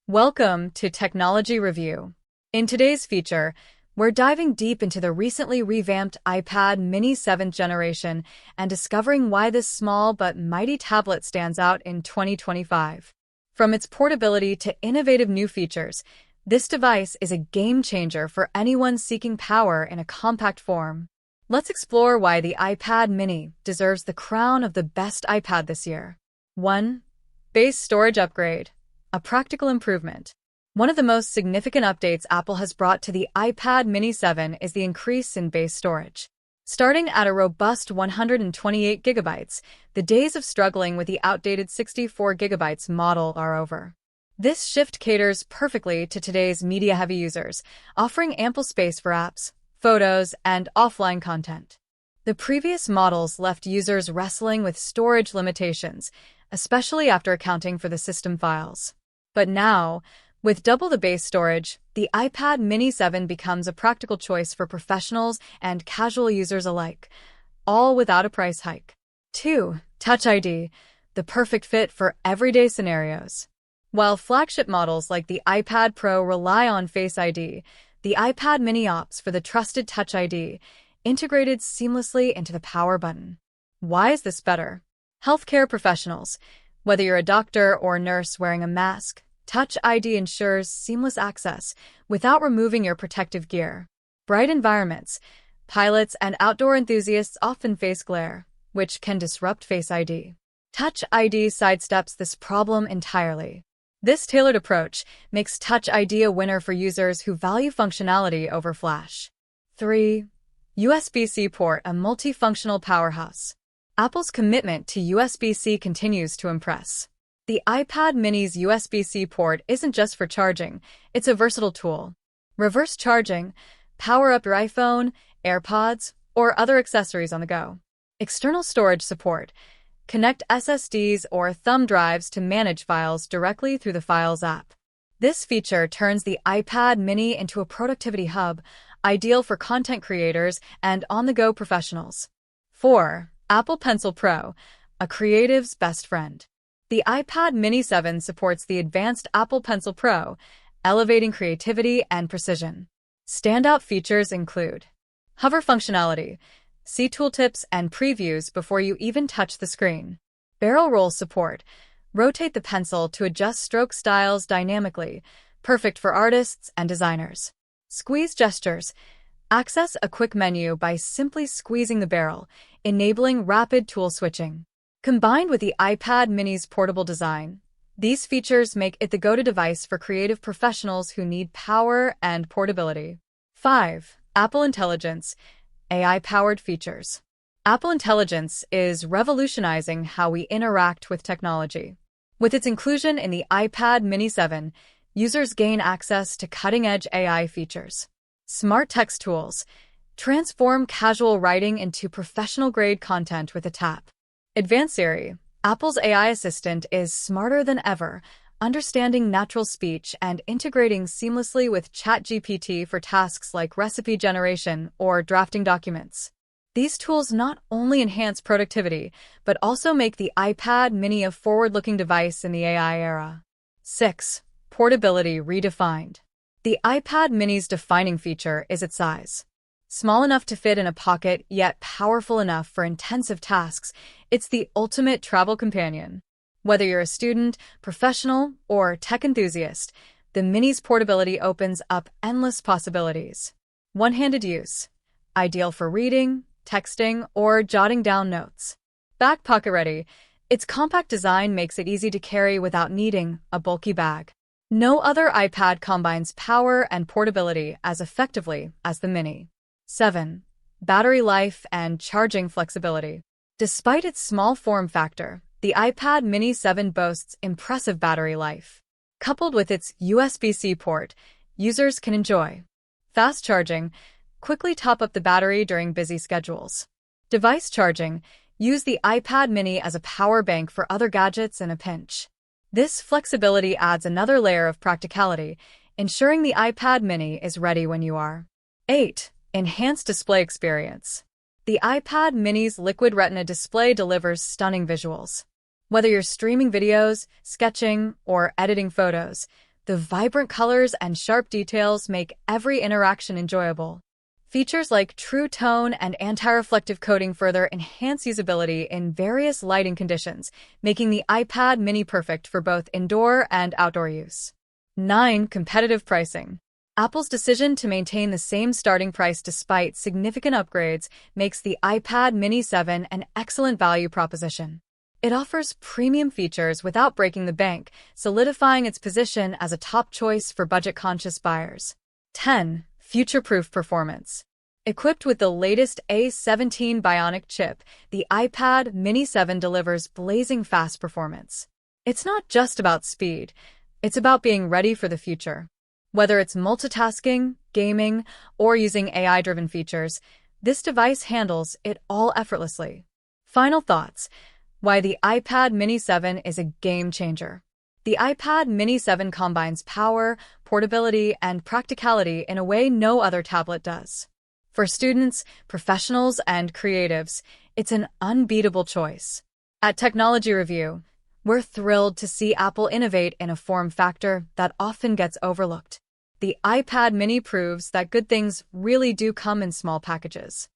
Welcome to Technology Review. In today's feature, we're diving deep into the recently revamped iPad mini 7th generation and discovering why this small but mighty tablet stands out in 2025. From its portability to innovative new features, this device is a game changer for anyone seeking power in a compact form. Let's explore why the iPad mini deserves the crown of the best iPad this year. 1. Base storage upgrade. A practical improvement. One of the most significant updates Apple has brought to the iPad mini 7 is the increase in base storage. Starting at a robust 128 gigabytes, the days of struggling with the outdated 64 gigabytes model are over. This shift caters perfectly to today's media-heavy users, offering ample space for apps, photos, and offline content. The previous models left users wrestling with storage limitations, especially after accounting for the system files. But now, with double the base storage, the iPad mini 7 becomes a practical choice for professionals and casual users alike, all without a price hike. 2. Touch ID, the perfect fit for everyday scenarios. While flagship models like the iPad Pro rely on Face ID, the iPad mini opts for the trusted Touch ID, integrated seamlessly into the power button. Why is this better? Healthcare professionals. Whether you're a doctor or nurse wearing a mask, Touch ID ensures seamless access without removing your protective gear. Bright environments. Pilots and outdoor enthusiasts often face glare, which can disrupt Face ID. Touch ID sidesteps this problem entirely. This tailored approach makes Touch ID a winner for users who value functionality over flash. 3. USBC Port, a multifunctional powerhouse. Apple's commitment to USB-C continues to impress. The iPad mini's USB-C port isn't just for charging, it's a versatile tool. Reverse charging, power up your iPhone, AirPods, or other accessories on the go. External storage support. Connect SSDs or thumb drives to manage files directly through the Files app. This feature turns the iPad mini into a productivity hub, ideal for content creators and on-the-go professionals. 4. Apple Pencil Pro, a creative's best friend. The iPad mini 7 supports the advanced Apple Pencil Pro, elevating creativity and precision. Standout features include hover functionality. See tooltips and previews before you even touch the screen. Barrel roll support. Rotate the pencil to adjust stroke styles dynamically, perfect for artists and designers. Squeeze gestures. Access a quick menu by simply squeezing the barrel, enabling rapid tool switching. Combined with the iPad mini's portable design, these features make it the go-to device for creative professionals who need power and portability. 5. Apple Intelligence. AI-powered features. Apple Intelligence is revolutionizing how we interact with technology. With its inclusion in the iPad mini 7, users gain access to cutting-edge AI features. Smart text tools. Transform casual writing into professional-grade content with a tap. Advanced Siri. Apple's AI assistant is smarter than ever, understanding natural speech and integrating seamlessly with ChatGPT for tasks like recipe generation or drafting documents. These tools not only enhance productivity, but also make the iPad mini a forward-looking device in the AI era. 6. Portability redefined. The iPad mini's defining feature is its size. Small enough to fit in a pocket, yet powerful enough for intensive tasks, it's the ultimate travel companion. Whether you're a student, professional, or tech enthusiast, the mini's portability opens up endless possibilities. One-handed use. Ideal for reading, texting, or jotting down notes. Back pocket ready. Its compact design makes it easy to carry without needing a bulky bag. No other iPad combines power and portability as effectively as the mini. 7. Battery life and charging flexibility. Despite its small form factor, the iPad mini 7 boasts impressive battery life. Coupled with its USB-C port, users can enjoy fast charging, quickly top up the battery during busy schedules. Device charging. Use the iPad mini as a power bank for other gadgets in a pinch. This flexibility adds another layer of practicality, ensuring the iPad mini is ready when you are. 8. Enhanced display experience. The iPad mini's Liquid Retina display delivers stunning visuals. Whether you're streaming videos, sketching, or editing photos, The vibrant colors and sharp details make every interaction enjoyable. Features like True Tone and anti-reflective coating further enhance usability in various lighting conditions, making the iPad mini perfect for both indoor and outdoor use. 9. Competitive pricing. Apple's decision to maintain the same starting price despite significant upgrades makes the iPad mini 7 an excellent value proposition. It offers premium features without breaking the bank, solidifying its position as a top choice for budget-conscious buyers. 10. Futureproof Performance. Equipped with the latest A17 Bionic chip, the iPad mini 7 delivers blazing fast performance. It's not just about speed, it's about being ready for the future. Whether it's multitasking, gaming, or using AI-driven features, this device handles it all effortlessly. Final thoughts. Why the iPad mini 7 is a game changer. The iPad mini 7 combines power, portability, and practicality in a way no other tablet does. For students, professionals, and creatives, it's an unbeatable choice. At Technology Review, we're thrilled to see Apple innovate in a form factor that often gets overlooked. The iPad mini proves that good things really do come in small packages.